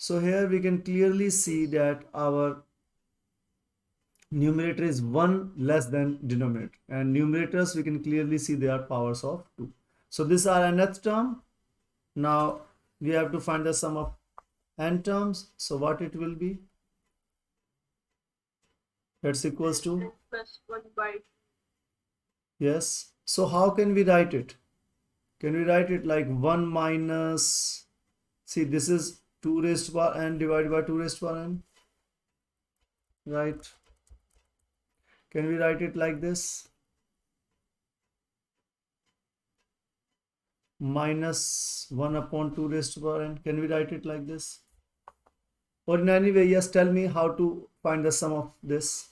So here we can clearly see that our numerator is 1 less than denominator, and numerators we can clearly see they are powers of 2. So these are nth term. Now we have to find the sum of n terms. So what it will be? That's equals to plus 1 by yes. So how can we write it? Can we write it like 1 minus, see this is 2 raised to power n divided by 2 raised to power n, right? Can we write it like this? Minus 1 upon 2 raised to power n. Can we write it like this? Or in any way, yes, tell me how to find the sum of this.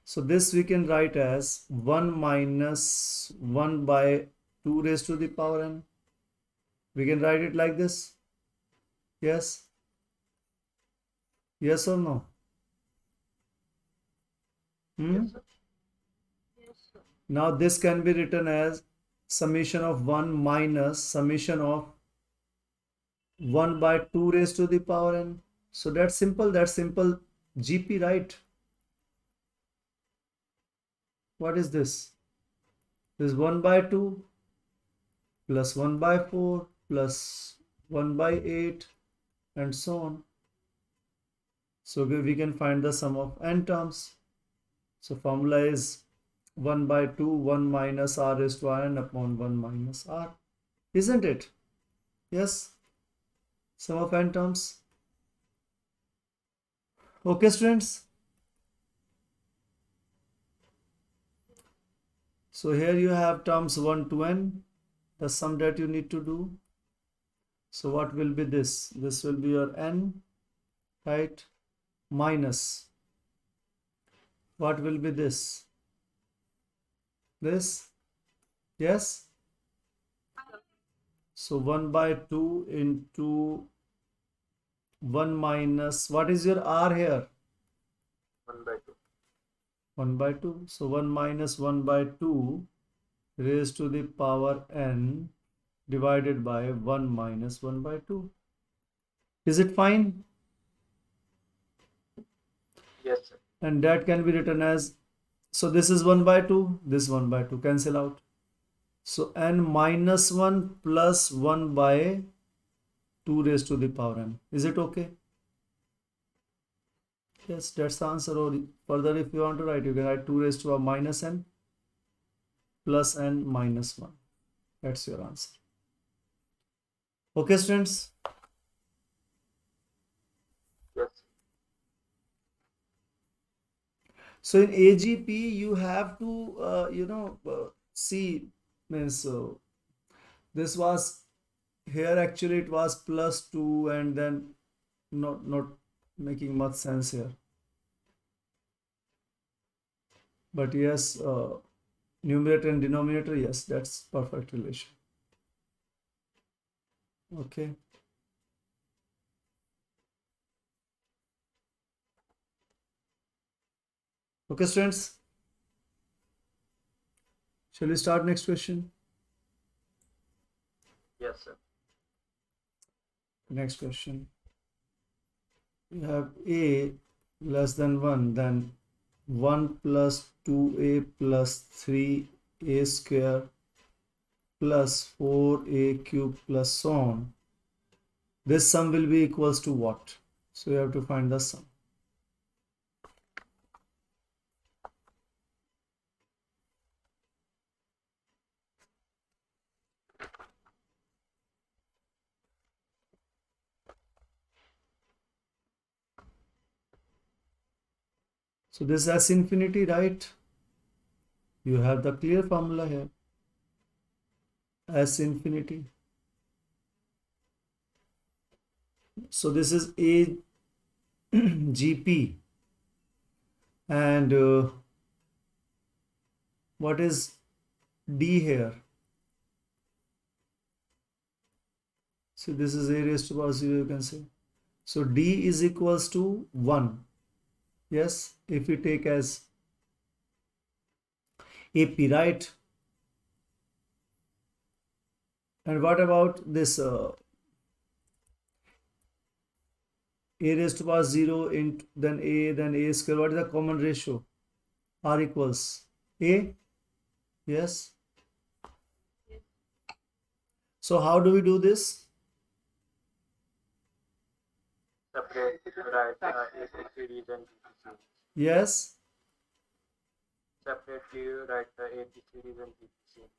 So this we can write as 1 minus 1 by 2 raised to the power n. We can write it like this. Yes? Yes or no? yes, sir. Yes, sir. Now this can be written as summation of 1 minus summation of 1 by 2 raised to the power n. So that's simple. That's simple GP, right? What is this? This is 1 by 2 plus 1 by 4 plus 1 by 8 and so on. So we can find the sum of n terms. So formula is 1 by 2 1 minus r raised to n upon 1 minus r, isn't it? Yes, sum of n terms. Okay students, so here you have terms 1 to n, the sum that you need to do. So what will be this? This will be your n, right? Minus, what will be this? This, yes? So 1 by 2 into 1 minus, what is your r here? 1 by 2. 1 by 2. So 1 minus 1 by 2 raised to the power n divided by 1 minus 1 by 2. Is it fine? Yes, sir. And that can be written as, so this is 1 by 2, this 1 by 2 cancel out. So n minus 1 plus 1 by 2 raised to the power n. Is it okay? Yes, that's the answer. Or further, if you want to write, you can write 2 raised to the minus n plus n minus 1. That's your answer. Okay, students? Yes. So in AGP, you have to, see, means this was, here actually it was plus 2 and then not making much sense here. But yes, numerator and denominator, yes, that's perfect relation. Okay. Okay, students. Shall we start next question? Yes, sir. Next question. We have a less than 1, then 1 plus 2a plus 3a square plus 4a cube plus so on. This sum will be equals to what? So you have to find the sum. So this is S infinity, right? You have the clear formula here. S infinity. So this is a GP, and what is D here? So this is a raised to power 0, you can say. So D is equals to 1. Yes, if we take as AP, right? And what about this a raised to power 0 into then a square? What is the common ratio? R equals a. Yes. So how do we do this? Separate, write AC series and DC series. Yes. Separately, write the AC series and DC series.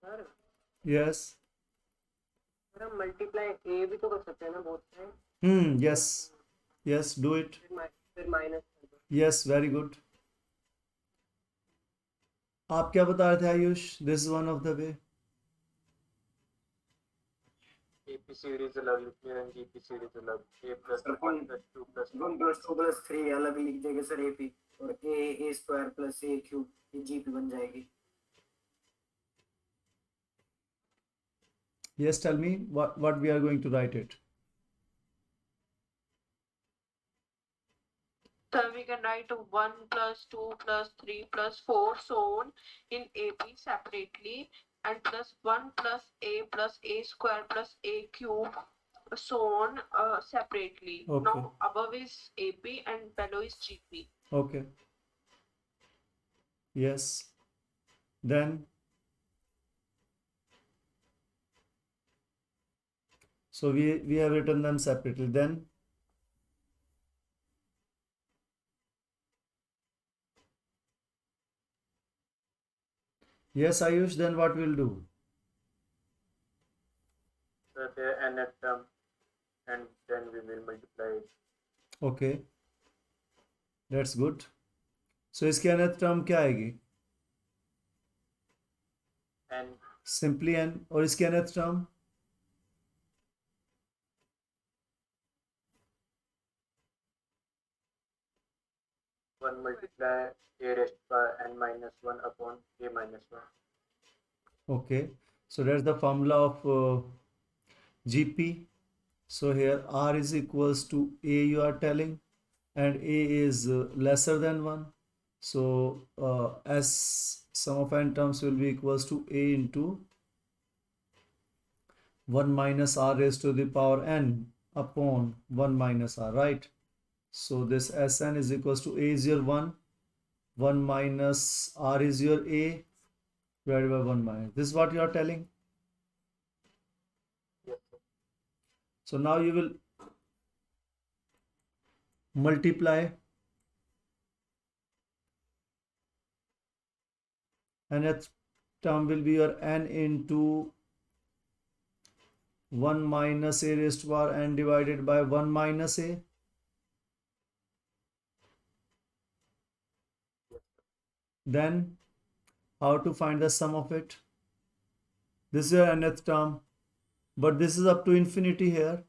Sir Yes. Sir हम multiply ए भी तो कर सकते हैं ना both side Yes. Yes, do it. फिर minus कर दो Yes, very good. आप क्या बता रहे थे Ayush? This is one of the way. AP series अलग लिखनी है and GP series अलग. A plus Sir, 1 plus 2 plus 1 plus 2 plus 3 अलग लिख देंगे सर AP और a square plus a cube ये GP बन जाएगी. Yes, tell me what we are going to write it. So we can write 1 plus 2 plus 3 plus 4 so on in AP separately and plus 1 plus a square plus a cube so on separately. Okay. Now above is AP and below is GP. Okay. Yes. Then so we have written them separately. Then yes, Ayush, then what we'll do? So the nth term and then we will multiply it. Okay. That's good. So इसकी nth term क्या आएगी? And Simply n. और इसकी nth term? one multiply a raised to power n minus 1 upon a minus 1. Okay. So that's the formula of GP. So here R is equals to A, you are telling, and A is lesser than 1. So S sum of n terms will be equals to A into 1 minus R raised to the power n upon 1 minus R, right? So this Sn is equals to A is your 1 minus R is your A divided by 1 minus. This is what you are telling. Yes, sir. So now you will multiply nth term will be your n into 1 minus a raised to power n divided by 1 minus a. Then how to find the sum of it? This is your nth term, but this is up to infinity here.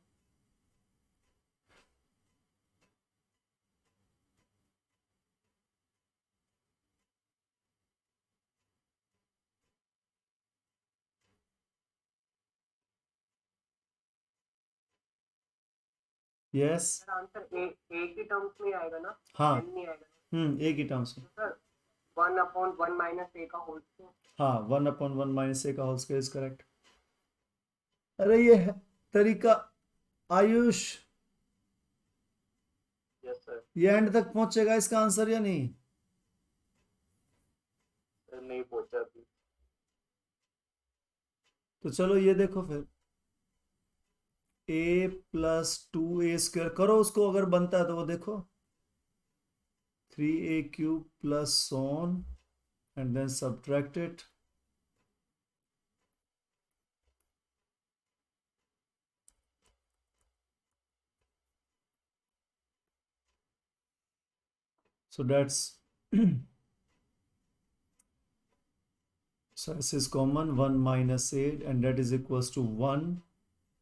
Yes. Sir answer A की terms में आएगा ना हाँ. n नहीं आएगा A की terms में. Sir 1 upon 1 minus a का होल स्क्वायर हाँ, 1 upon 1 minus a का होल स्क्वायर इज करेक्ट. अरे ये है तरीका आयुष, Yes, sir. ये एंड तक पहुंचेगा इसका आंसर या नहीं? सर नहीं पहुंचा अभी. तो चलो ये देखो फिर a प्लस 2a स्क्वायर करो उसको, अगर बनता है तो वो देखो 3a cube plus on and then subtract it. So that's so this is common 1 minus 8 and that is equals to 1,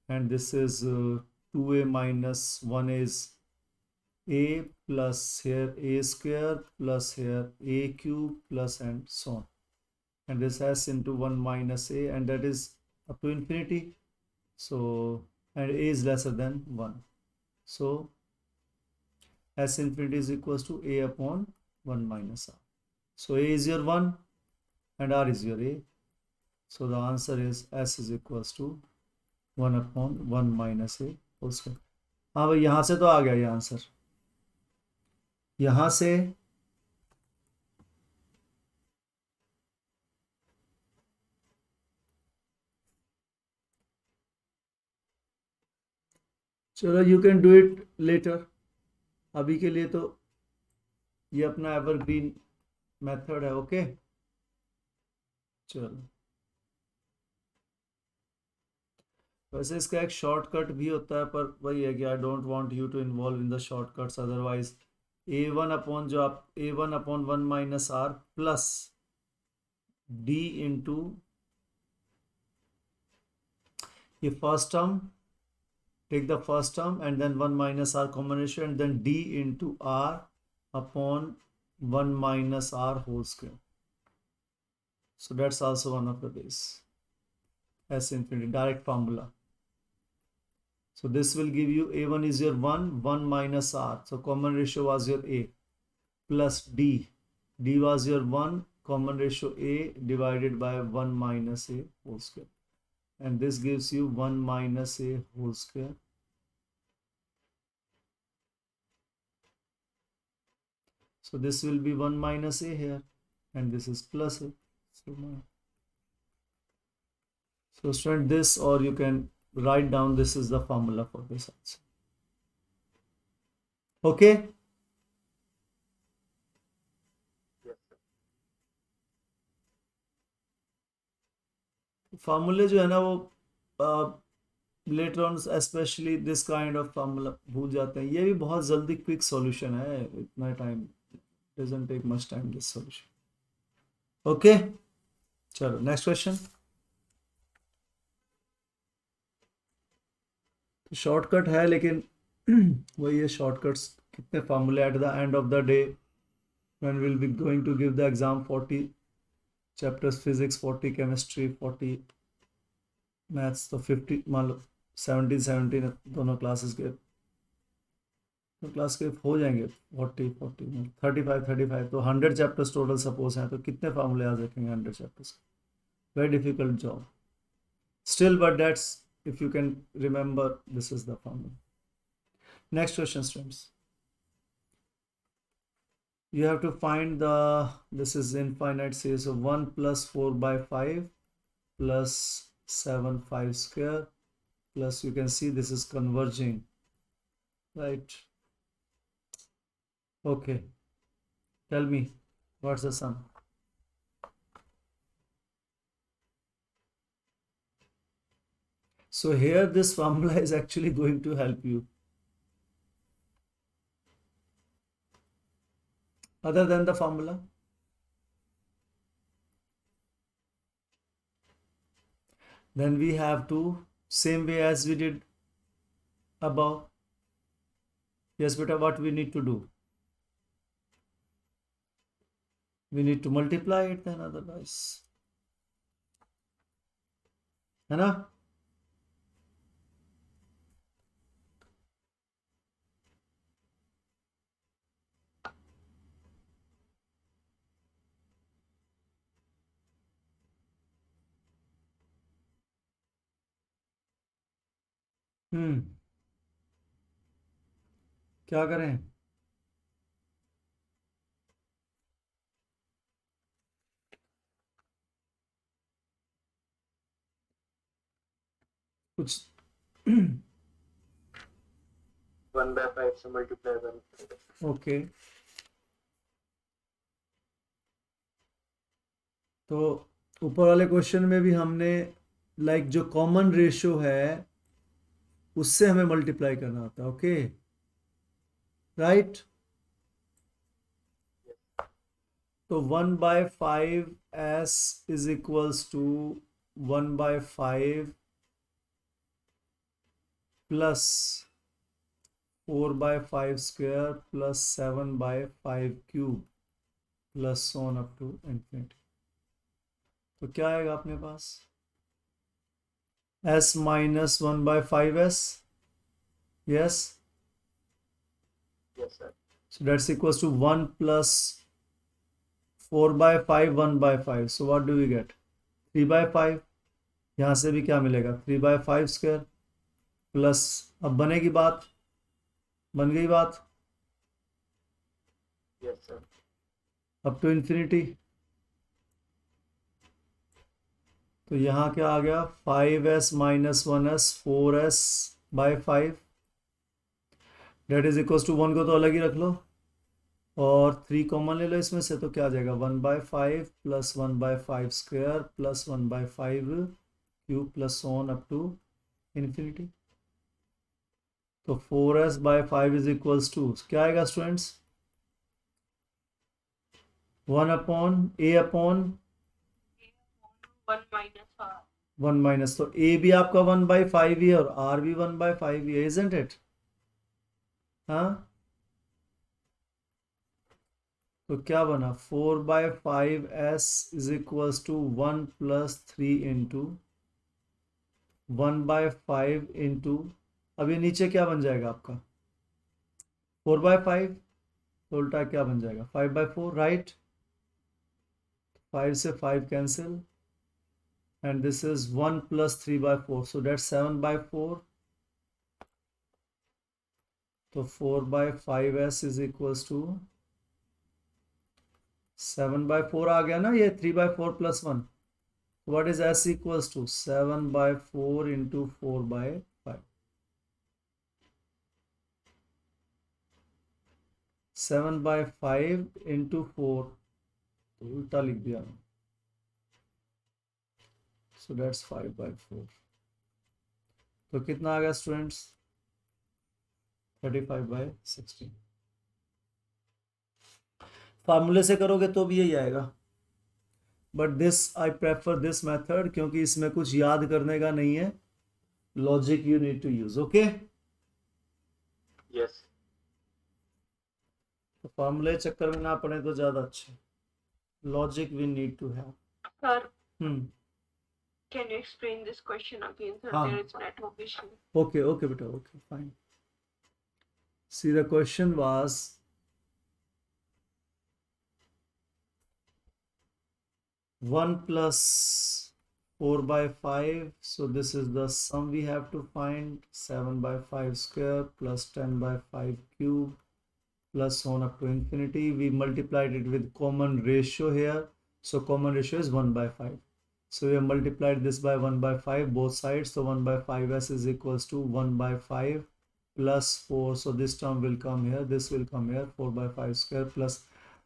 and this is 2a minus 1 is a plus here a square plus here a cube plus and so on, and this s into 1 minus a, and that is up to infinity. So and a is lesser than 1, so s infinity is equals to a upon 1 minus r. So a is your 1 and R is your A. So the answer is S is equals to 1/1 minus A whole square. हाँ भाई, यहाँ से तो आ गया ये answer. यहाँ से चलो, you can do it later. अभी के लिए तो ये अपना एवरग्रीन मेथड है. ओके, चलो. वैसे इसका एक शॉर्टकट भी होता है, पर वही है कि I don't want you to involve in the shortcuts. Otherwise A1 upon जो आप A1 upon 1 minus R plus D into ये first term, take the first term and then 1 minus R common ratio and then D into R upon 1 minus R whole square. So that's also one of the ways. S infinity, direct formula. So this will give you A1 is your 1 minus R. So common ratio was your A plus D. D was your 1, common ratio A divided by 1 minus A whole square. And this gives you 1 minus A whole square. So this will be 1 minus A here, and this is plus A. So student, this, or you can write down, this is the formula for this also. Okay? Yes, sir. फार्मूले जो है ना वो later on specially this kind of formula भूल जाते हैं. ये भी बहुत जल्दी क्विक सॉल्यूशन है, इतना time doesn't take much time this solution. Okay, चलो नेक्स्ट क्वेश्चन. शॉर्टकट है, लेकिन वही है, शॉर्टकट्स कितने फार्मूले at the end of the day when will be going to give the exam. 40 chapters physics, 40 chemistry, 40 maths, तो 50 मान लो 17 दोनों क्लासेस के, तो क्लास के हो जाएंगे 40 35 तो 100 चैप्टर्स टोटल सपोज हैं, तो कितने फार्मूले याद रखेंगे 100 chapters. Very difficult job still, but that's if you can remember, this is the formula. Next question, students. You have to find the, this is infinite series, so 1 plus 4 by 5 plus 7 5 square plus, you can see this is converging, right? Okay, tell me what's the sum. So here this formula is actually going to help you. Other than the formula, then we have to, same way as we did above. Yes beta, what we need to do? We need to multiply it then, otherwise, है ना? क्या करें? कुछ 1 by 5 से multiply 1. Okay, तो ऊपर वाले question में भी हमने लाइक जो कॉमन रेशियो है उससे हमें मल्टीप्लाई करना होता है. Okay, right? तो 1 by 5 s is equals to 1 by 5 plus 4 by 5 square plus 7 by 5 cube plus so on up to infinity. तो क्या आएगा अपने पास? s minus 1 by 5s. Yes, Yes, sir. so that's equals to 1 plus 4/5 1/5, so what do we get? 3/5. यहाँ से भी क्या मिलेगा? 3/5 square plus, अब बनेगी बात, बन गई बात Yes, sir. Up to infinity. तो यहाँ क्या आ गया? 5s minus 1s 4s/5 that is equal to 1 को तो अलग ही रख लो और 3 कॉमन ले लो इसमें से, तो क्या आ जाएगा? 1/5 plus 1/5 square plus 1/5 cube plus on up to infinity. तो 4s/5 इज इक्वल्स टू क्या आएगा स्टूडेंट्स? 1/a/1 1 - r. 1 माइनस, तो a भी आपका 1/5 ही है और r भी 1/5 ही है, isn't it? हाँ, तो क्या बना? 4/5s is equals to 1 plus 3 into 1/5 into, अब ये नीचे क्या बन जाएगा आपका? 4/5, तो उल्टा क्या बन जाएगा? 5/4, राइट? 5 से 5 cancel and this is 1 plus 3/4, so that's 7/4. तो 4/5s is equals to 7/4 आ गया ना, ये 3/4 plus 1. What is s equals to? 7/4 into 4/5. 7/5 into 4, तो उल्टा लिख दिया, so that's 5/4. तो कितना आ गया स्टूडेंट्स? 35/16. फार्मूले से करोगे तो भी यही आएगा, but this I prefer this method क्योंकि इसमें कुछ याद करने का नहीं है, logic you need to use, okay? Yes. तो फार्मूले चक्कर में ना पड़े तो ज्यादा अच्छा, logic we need to have. Sir, hmm, can you explain this question again, sir? हाँ. There is network issue. okay beta, okay, fine. See, the question was 1 plus 4/5, so this is the sum we have to find, 7/5 square plus 10/5 cube plus on up to infinity. We multiplied it with common ratio here, so common ratio is 1/5, so we have multiplied this by 1/5 both sides, so 1/5s is equals to 1/5 plus 4, so this term will come here, this will come here, 4/5 square plus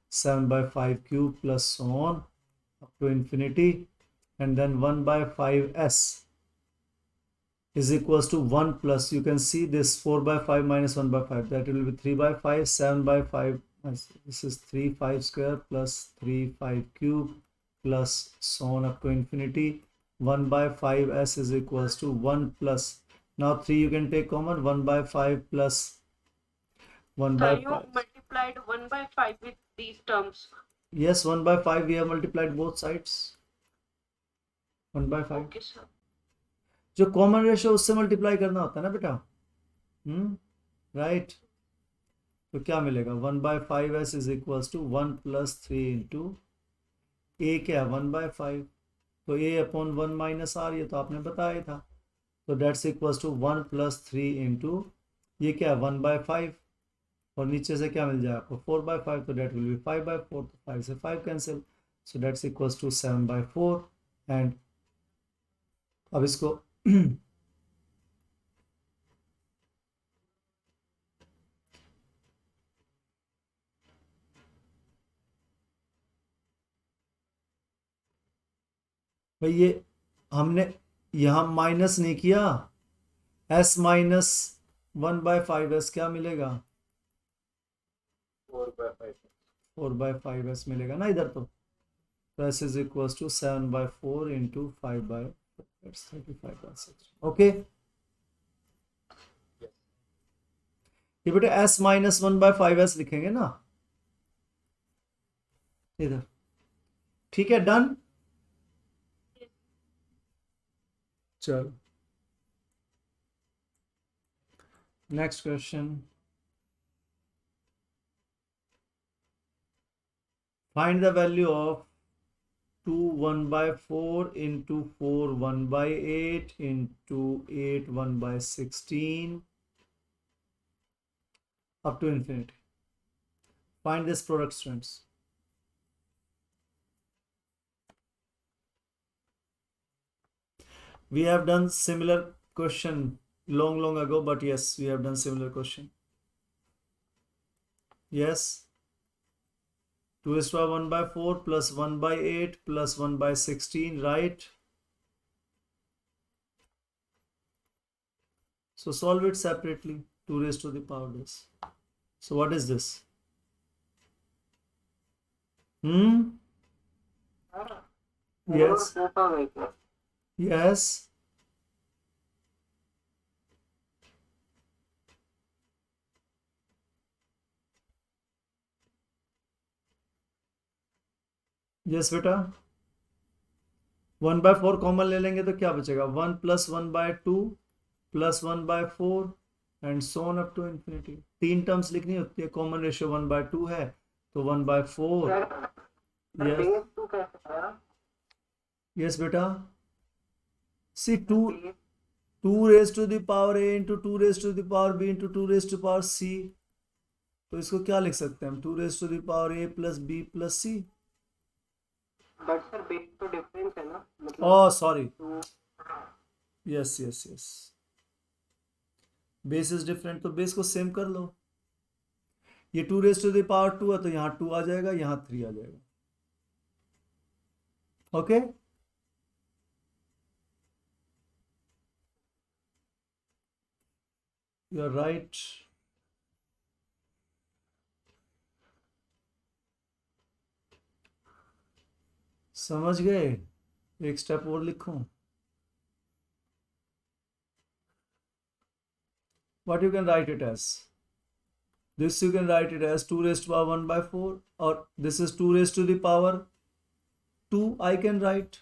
7/5 cube plus so on up to infinity, and then 1/5s is equals to 1 plus, you can see this 4/5 minus 1/5, that will be 3/5, 7/5, this is 3 5 square plus 3 5 cube plus so on up to infinity. 1/5s is equals to 1 plus, now 3 you can take common, 1/5 plus Sir, you 1/5. multiplied 1/5 with these terms. Yes, 1/5 we have multiplied both sides, 1/5. Okay, sir. जो common ratio उससे multiply करना होता है ना बेटा, right? तो क्या मिलेगा? 1/5s is equals to 1 plus 3 into A, क्या है? 1/5, तो a अपॉन 1 माइनस आर, ये तो आपने बताया था, तो that's equals to 1 plus 3 into ये क्या है? 1/5, और नीचे से क्या मिल जाएगा आपको? 4/5, तो डेट विल बी 5/4, तो 5 से 5 cancel, so that's equals to 7/4, and अब इसको भाई ये हमने यहाँ माइनस नहीं किया, s माइनस 1/5s क्या मिलेगा? 4/5. 4/5s मिलेगा ना इधर, तो s is equals to 7/4 into 5/4, 35/6, okay? Yes. ये बेटा s माइनस 1/5s लिखेंगे ना इधर, ठीक है? डन, चलो next question. Find the value of 2 1 by 4 into 4 1 by 8 into 8 1 by 16 up to infinity. Find this product, students. We have done similar question long ago, but yes, we have done similar question. Yes. 2 raised to 1 by 4 plus 1 by 8 plus 1 by 16, right? So solve it separately. 2 raised to the power this. So what is this? Yes. Yes. Yes बेटा 1 by 4 common ले लेंगे तो क्या बचेगा 1 plus 1 by 2 plus 1 by 4 and so on up to infinity. 3 terms लिखनी होती है. Common ratio 1 by 2 है तो 1 बाय 4. यस बेटा see 2 raise to the power a into 2 raise to the power b into 2 raise to power c. तो इसको क्या लिख सकते हैं हम 2 raise to the power a plus b plus c. But sir base तो difference है ना मतलब Oh, sorry. Yes. Base is different तो बेस को सेम कर लो. ये 2 रेज टू द पावर 2 है तो यहाँ 2 आ जाएगा, यहाँ 3 आ जाएगा. Okay you are right. समझ गए. एक स्टेप और लिखूं. What you can write it as? This you can write it as 2 raised to power 1 by 4, or this is 2 raised to the power 2. I can write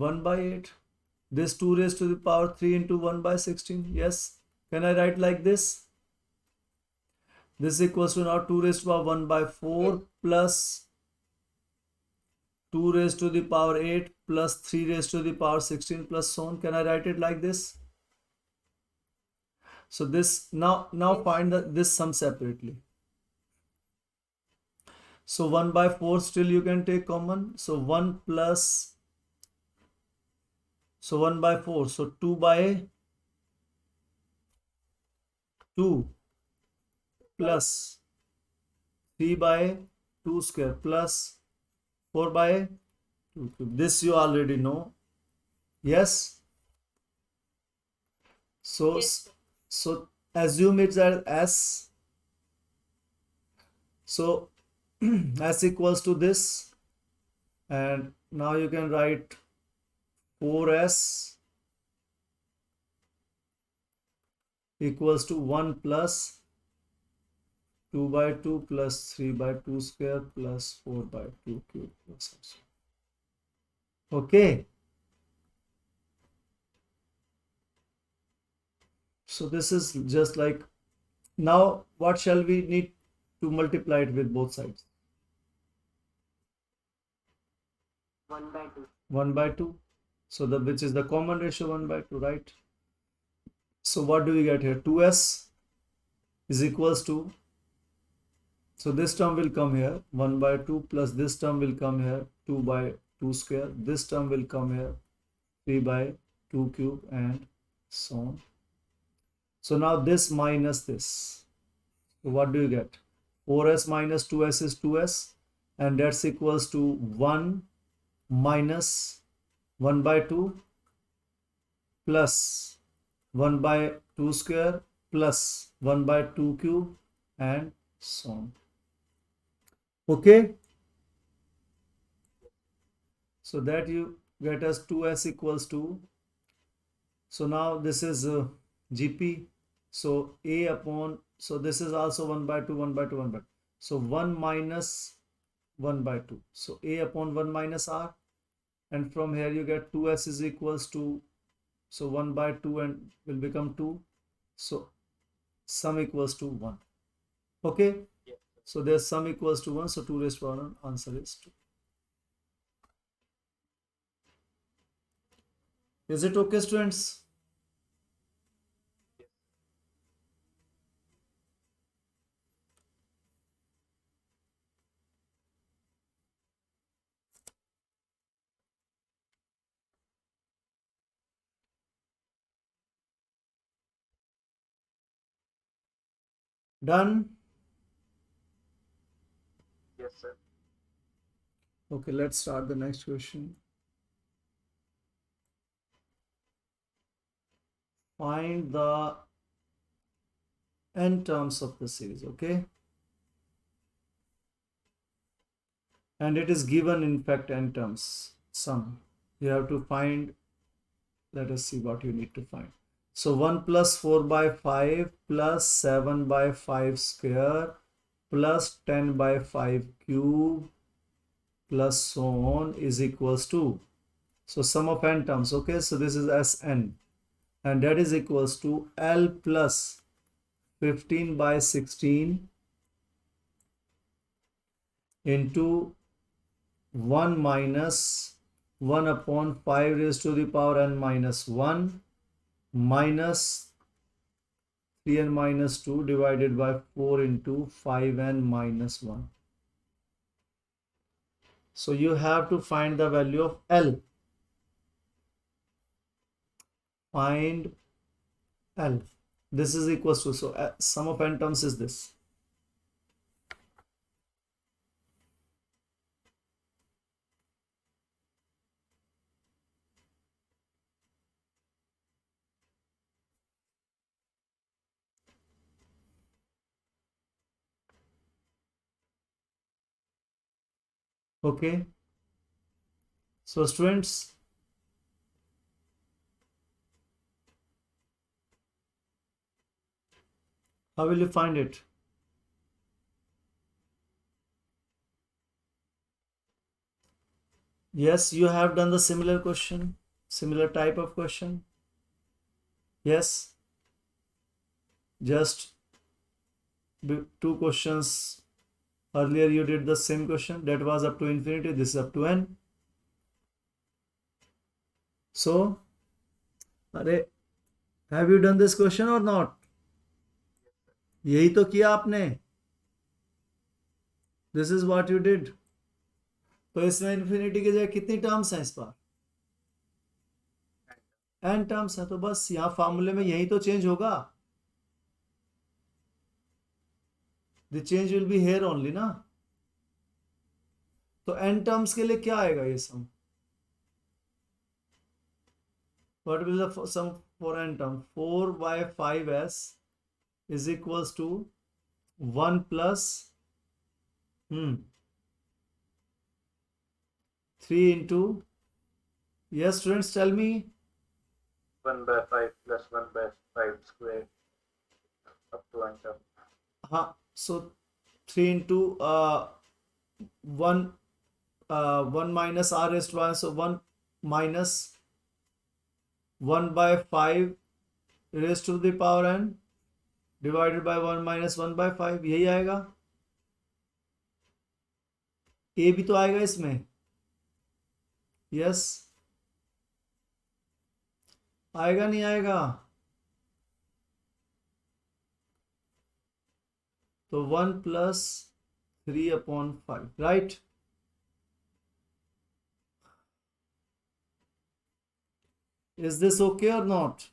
1 by 8. This 2 raised to the power 3 into 1 by 16. Yes. Can I write like this? This equals to now 2 raised to power 1 by 4 plus 2 raised to the power 8 plus 3 raised to the power 16 plus so on. Can I write it like this? So this now find this sum separately. So 1 by 4 still you can take common. So 1 plus, so 1 by 4. So 2 by 2 plus 3 by 2 square plus 4 by 2 cube. This you already know. Yes. So assume it's as S. So S equals to this, and now you can write 4S equals to 1 plus 2 by 2 plus 3 by 2 square plus 4 by 2 cube plus also. Okay. So this is just like, now what shall we need to multiply it with both sides? 1 by 2. 1 by 2. So which is the common ratio 1 by 2, right? So what do we get here? 2s is equals to, so this term will come here 1 by 2 plus this term will come here 2 by 2 square. This term will come here 3 by 2 cube and so on. So now this minus this. So what do you get? 4s minus 2s is 2s, and that's equals to 1 minus 1 by 2 plus 1 by 2 square plus 1 by 2 cube and so on. Okay. So that you get as 2s equals to, so now this is GP. So A upon, so this is also 1 by 2, 1 by 2, 1 by 2. So 1 minus 1 by 2. So A upon 1 minus R. And from here you get 2s is equals to, so 1 by 2 and will become 2. So sum equals to 1. Okay. Yes, sir. So their sum equals to 1. So 2 raised to power 1. Answer is 2. Is it okay, students? Done? Yes, sir. Okay, let's start the next question. Find the n terms of the series, okay? And it is given, in fact, n terms, sum. You have to find, let us see what you need to find. So 1 plus 4 by 5 plus 7 by 5 square plus 10 by 5 cube plus so on is equals to, so sum of n terms, okay? So this is Sn, and that is equals to L plus 15 by 16 into 1 minus 1 upon 5 raised to the power n minus 1 minus 3n minus 2 divided by 4 into 5n minus 1. So you have to find the value of L. Find L. This is equals to, so sum of n terms is this. Okay. So students, how will you find it? Yes, you have done the similar question, similar type of question. Yes. Just 2 questions earlier you did the same question, that was up to infinity, this is up to n. So, have you done this question or not? यही तो किया आपने. This is what you did. तो इसमें infinity की जगह कितनी terms हैं इस बार? n टर्म्स है, तो बस यहाँ फार्मूले में यही तो चेंज होगा. The change will be here only ना. तो n टर्म्स के लिए क्या आएगा ये सम? What will the sum for n term? 4 by 5s is equals to 1 plus 3 into, yes students, tell me. 1 by 5 plus 1 by 5 square up to n term. So 3 into 1 minus r raised to 1, so 1 minus 1 by 5 raised to the power n divided by 1 minus 1 by 5, यही आएगा. a भी तो आएगा इसमें. Yes, आएगा नहीं आएगा? तो 1 plus 3 upon 5, right? Is this okay or not?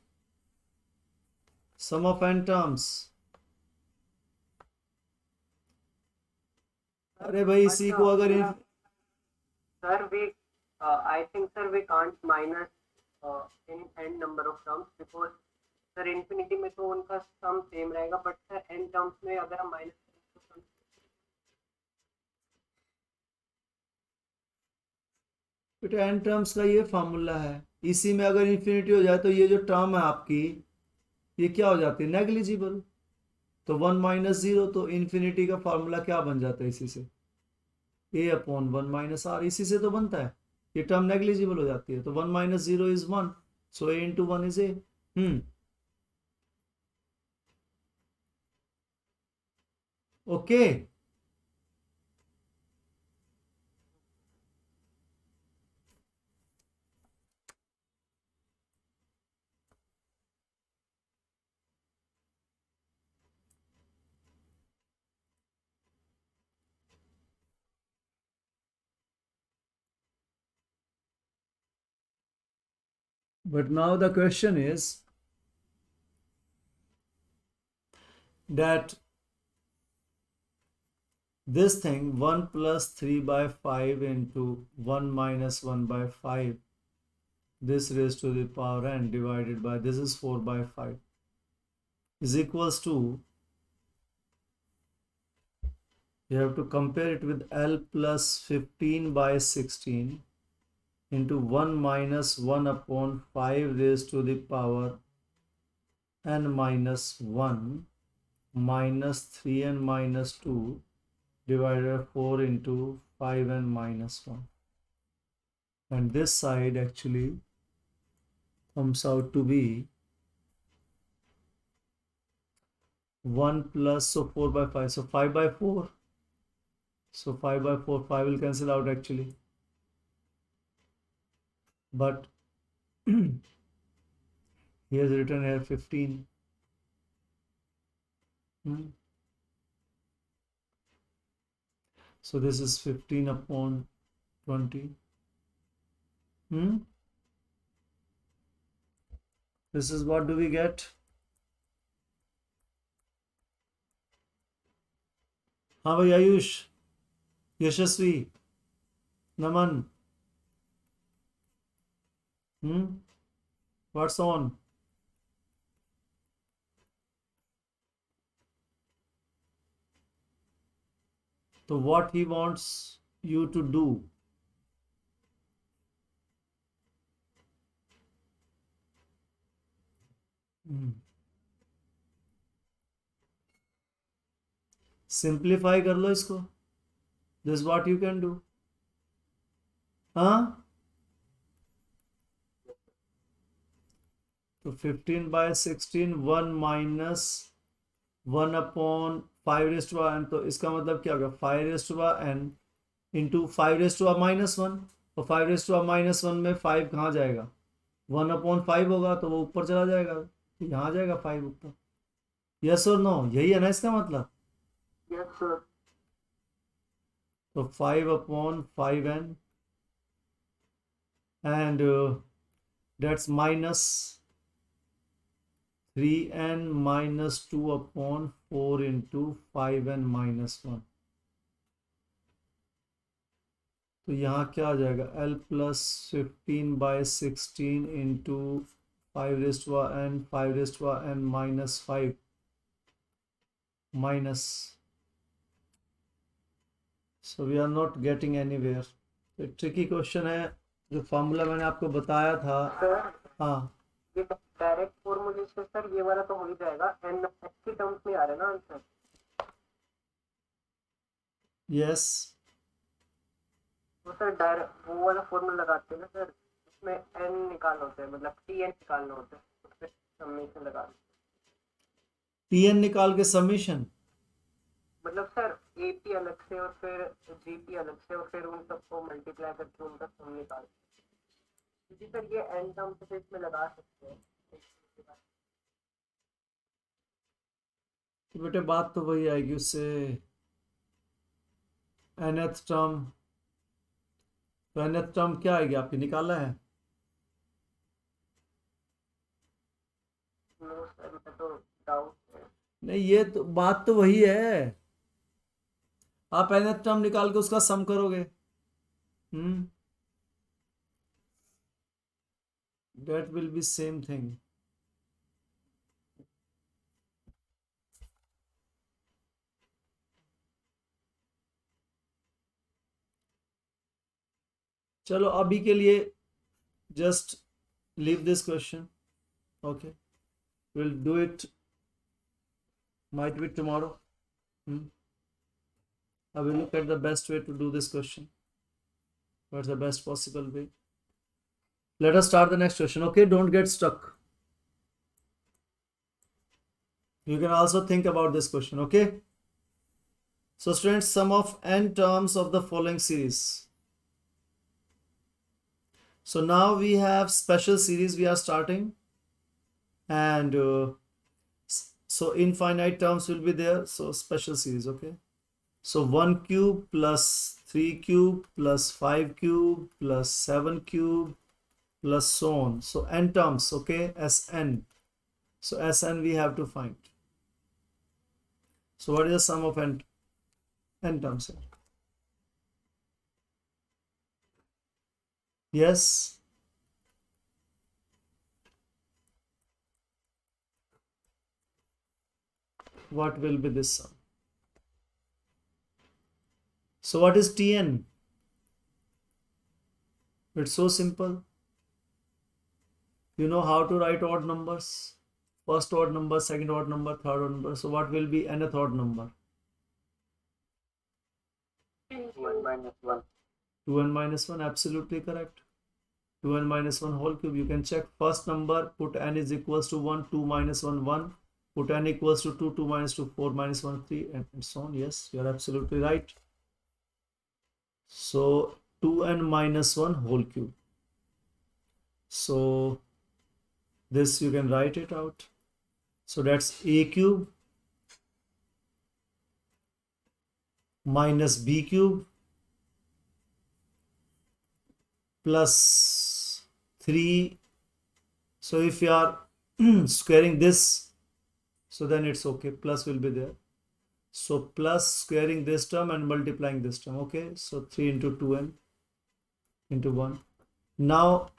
Sum of n terms. अरे भाई इसी को अगर Sir, I think, sir, we can't minus in n number of terms because sir infinity में तो उनका sum same रहेगा, but sir n terms में अगर हम minus करें तो बेटा n टर्म्स का ये फार्मूला है, इसी में अगर इन्फिनिटी हो जाए तो ये जो टर्म है आपकी ये क्या हो जाती है? नेग्लिजिबल. तो 1 माइनस 0, तो इन्फिनिटी का फार्मूला क्या बन जाता है इसी से? a अपॉन 1 माइनस r, इसी से तो बनता है. ये टर्म नेग्लिजिबल हो जाती है. तो 1 minus 0 is 1, so a into 1 is a. Okay. But now the question is that this thing 1 plus 3 by 5 into 1 minus 1 by 5, this raised to the power n divided by this is 4 by 5 is equals to, you have to compare it with L plus 15 by 16 into 1 minus 1 upon 5 raised to the power n minus 1 minus 3n minus 2 divided by 4 into 5n minus 1. And this side actually comes out to be 1 plus, so 4 by 5, so 5 by 4. So 5 by 4, 5 will cancel out actually. But he has written here 15. So this is 15 upon 20. This is what do we get? हाँ भाई आयुष, यशस्वी, नमन, what's on? So what he wants you to do? Simplify कर लो इसको. This what you can do. हाँ, तो 15 by 16 1 minus 1 upon 5 raised to n, तो इसका मतलब क्या होगा 5 raised to n into 5 raised to minus 1, और 5 raised to minus 1 में 5 कहाँ जाएगा, 1 upon 5 होगा तो वो ऊपर चला जाएगा, तो यहाँ जाएगा 5 ऊपर. यस और नो, यही है ना इसका मतलब. Yes sir. तो 5 upon 5n and that's minus 3n minus 2 upon 4 into 5n minus 1. तो यहाँ क्या आ जाएगा, L plus 15 by 16 into 5 raised to n, 5 raised to n minus 5 minus. So we are not getting anywhere. तो tricky question है. जो formula मैंने आपको बताया था. सर हाँ, ये डायरेक्ट फॉर्मूले से सर ये वाला तो हो ही जाएगा, एन एक्स की टर्म्स में आ रहा है ना आंसर. यस. तो सर डायरेक्ट वो वाला फॉर्मूला लगाते हैं ना सर, उसमें एन निकालना होता है, मतलब टी एन निकालना होता है, उसमें समेशन लगा दो. टीएन निकाल के समीशन. मतलब सर एपी अलग से और फिर जीपी अलग से और फिर उन सबको मल्टीप्लाई करके उनका सम निकाल. जी सर ये एन टर्म से इसमें लगा सकते हैं. तो बेटे बात तो वही आएगी उससे. nth टर्म, तो nth टर्म क्या आएगी आपकी, निकाला है. नो सर मैं तो डाउट है. नहीं, ये तो बात तो वही है. आप nth टर्म निकाल के उसका सम करोगे. that will be same thing. चलो अभी के लिए just leave this question. Okay, we'll do it, might be tomorrow. I will look at the best way to do this question. What's the best possible way? Let us start the next question. Okay, don't get stuck. You can also think about this question. Okay, so students, sum of n terms of the following series. So now we have special series we are starting, and so infinite terms will be there. So special series. Okay, so 1 cube plus 3 cube plus 5 cube plus 7 cube plus so on. So n terms, okay, Sn. So Sn we have to find. So what is the sum of n terms here? Yes. What will be this sum? So what is Tn? It's so simple. You know how to write odd numbers. First odd number, second odd number, third odd number. So what will be nth odd number? 1 minus 1. 2n minus 1, absolutely correct. 2n minus 1 whole cube. You can check first number, put n is equals to 1, 2 minus 1, 1. Put n equals to 2, 2 minus 2, 4 minus 1, 3, and so on. Yes, you are absolutely right. So 2n minus 1 whole cube. So this you can write it out. So that's a cube minus b cube plus 3. So if you are squaring this, so then it's okay, plus will be there. So plus squaring this term and multiplying this term, okay. So 3 into 2n into 1. Now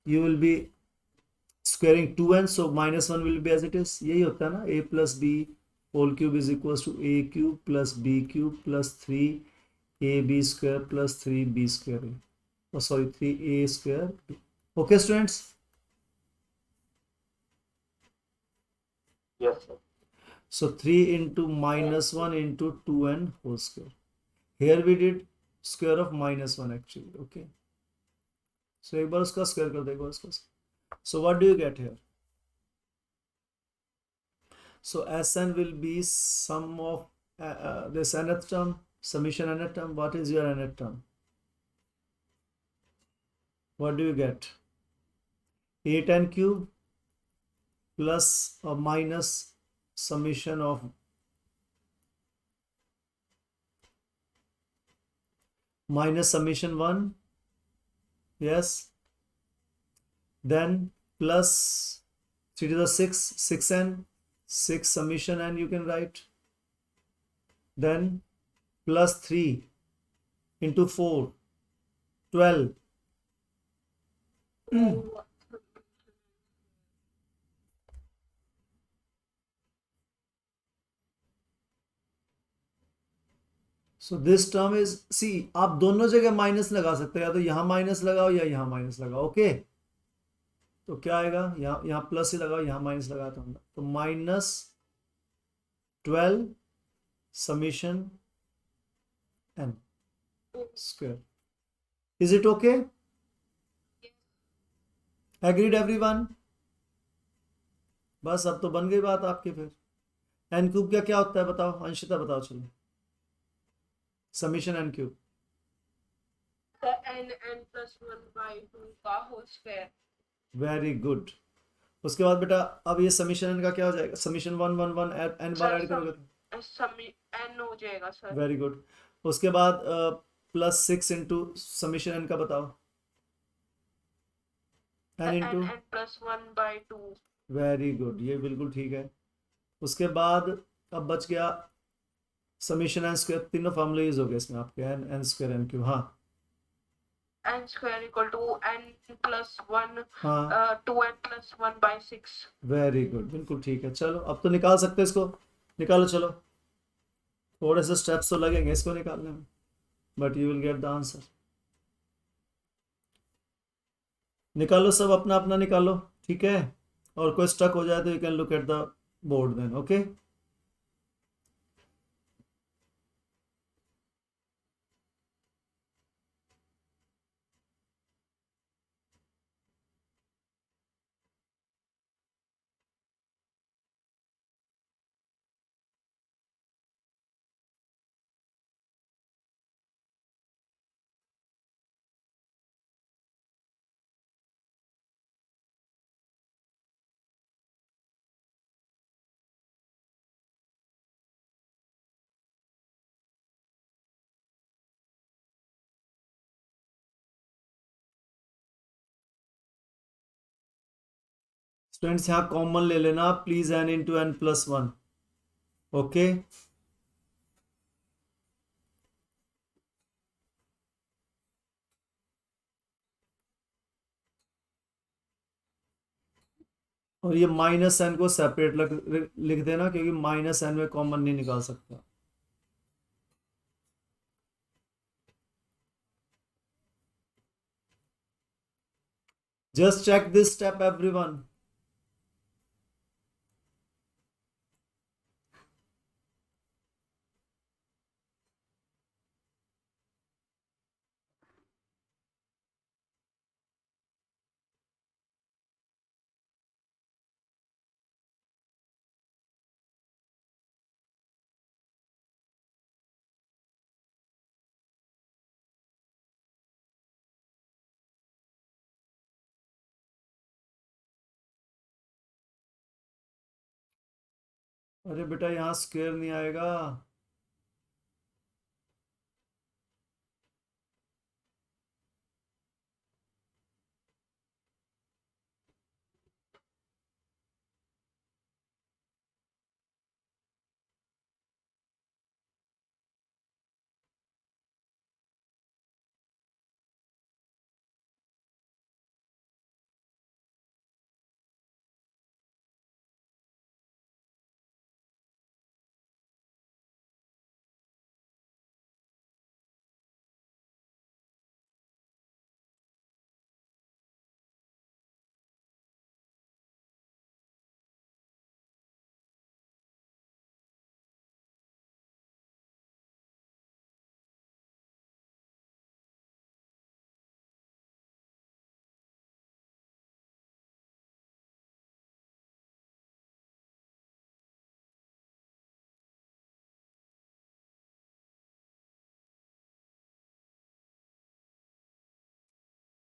you will be squaring 2n, so minus 1 will be as it is. यही होता है ना, a plus b whole cube is equals to a cube plus b cube plus 3ab square plus 3b square. Oh sorry, 3a square. Okay students? Yes, sir. So 3 into minus 1 into 2n whole square. Here we did square of minus 1 actually, okay. So एक बार उसका square कर दो, एक बार उसका. So what do you get here? So Sn will be sum of this nth term, summation nth term. What is your nth term? What do you get? 8n cube plus or minus summation of minus summation 1. Yes. Then plus 3 to the 6, 6n, 6 summation n you can write. Then plus 3 into 4, 12. So this term is, see, आप दोनों जगह minus लगा सकते हैं, या तो यहाँ minus लगाओ या यहाँ माइनस लगाओ, ओके. तो क्या आएगा, यहाँ प्लस ही लगाओ, यहाँ माइनस लगाता हूँ, तो minus 12 summation n square. Is it okay? Agreed everyone? बस अब तो बन गई बात आपकी. फिर n क्यूब का क्या होता है बताओ, अंशिता बताओ चलो. Summation n cube. n plus 1 by 2 का whole square. Very good. उसके बाद बेटा अब ये समीशन n का क्या हो जाएगा, समीशन 1 1 1 n बार ऐड करोगे तो n हो जाएगा सर. Very good. उसके बाद प्लस 6 इंटू समीशन n का बताओ, n into n plus 1 by 2. Very good, ये बिल्कुल ठीक है. उसके बाद अब बच गया समीशन n स्क्वायर. तीनों फॉर्मूले यूज हो गए इसमें आपके, n स्क्वायर n क्यूब. हाँ n square equal to n plus 1 हाँ 2n plus 1 by 6. Very good, बिल्कुल ठीक है. चलो अब तो निकाल सकते हैं इसको. निकालो चलो. थोड़े से स्टेप्स तो लगेंगे इसको निकालने में, but you will get the answer. निकालो सब अपना अपना निकालो, ठीक है. और कोई स्टक हो जाए तो you can look at the board then, okay. Students यहाँ कॉमन ले लेना please, n into n plus one. Okay, और ये माइनस n को सेपरेट लिख देना, क्योंकि माइनस n में कॉमन नहीं निकाल सकता। Just check this step everyone. अरे बेटा यहाँ स्क्वायर नहीं आएगा।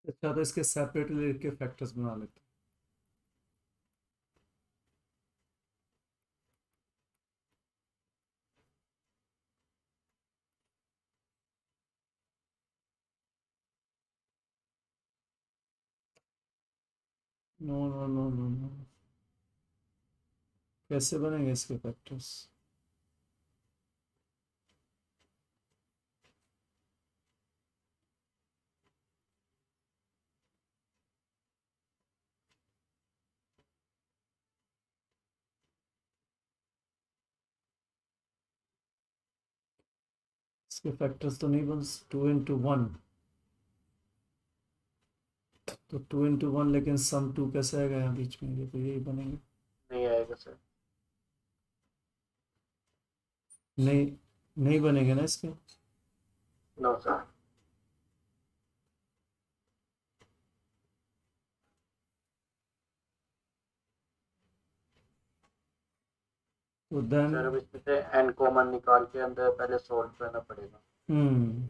अच्छा, तो इसके सेपरेटली लिख के फैक्टर्स बना लेते हैं। No no no no no, कैसे बनेंगे इसके फैक्टर्स? इसके फैक्टर्स तो नहीं बन, टू इंटू वन, तो टू इंटू वन, लेकिन सम टू कैसे आएगा यहाँ बीच में? ये तो यही बनेंगे। नहीं आएगा सर। नहीं, नहीं बनेंगे ना इसके। No sir. तो देन सर अब इसमें से एन कॉमन निकाल के अंदर पहले सोल्व करना पड़ेगा। हम्म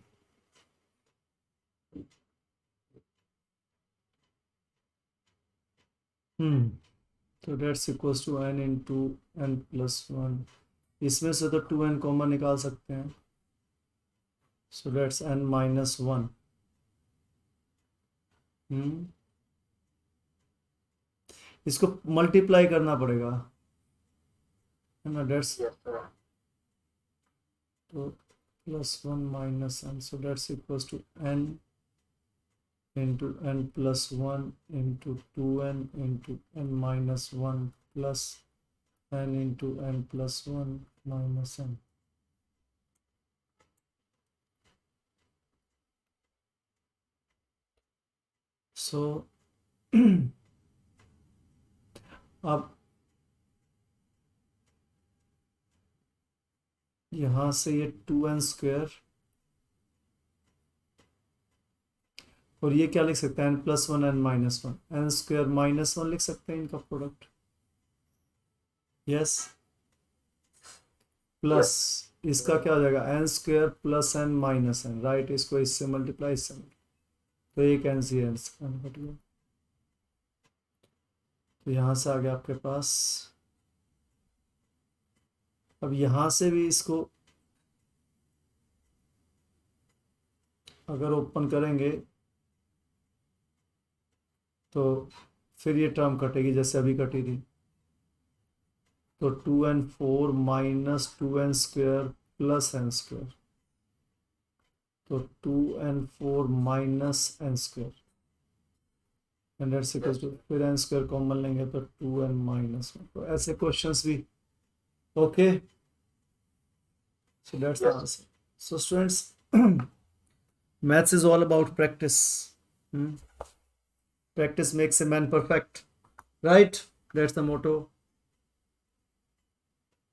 हम्म तो that's equals to n into n plus one. इसमें से तो टू n कॉमन निकाल सकते हैं, so that's n minus one. इसको मल्टीप्लाई करना पड़ेगा, है ना? That's yes sir. तो plus one minus n, so that's equals to n into n plus one into two n into n minus one plus n into n plus one minus n। So अब यहाँ से ये to N square, और ये क्या लिख सकते हैं? n plus one n minus one, N square minus one लिख सकते हैं इनका प्रोडक्ट। यस, प्लस इसका क्या हो जाएगा? n square plus n minus n, right? इसको इससे मल्टीप्लाई, इससे तो एक n सी n कट गया, तो यहाँ से आ गया आपके पास। अब यहाँ से भी इसको अगर ओपन करेंगे तो फिर ये टर्म कटेगी जैसे अभी कटी थी, तो 2n4 minus 2n² plus n², तो 2n4 minus n², and that's equal to, फिर n² कॉमन लेंगे तो 2n माइनस 1। तो ऐसे क्वेश्चंस भी, okay, so that's the Yes. answer. So students, maths is all about practice. Practice makes a man perfect, right? That's the motto,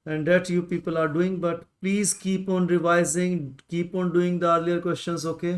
and that you people are doing. But please keep on revising, keep on doing the earlier questions, okay?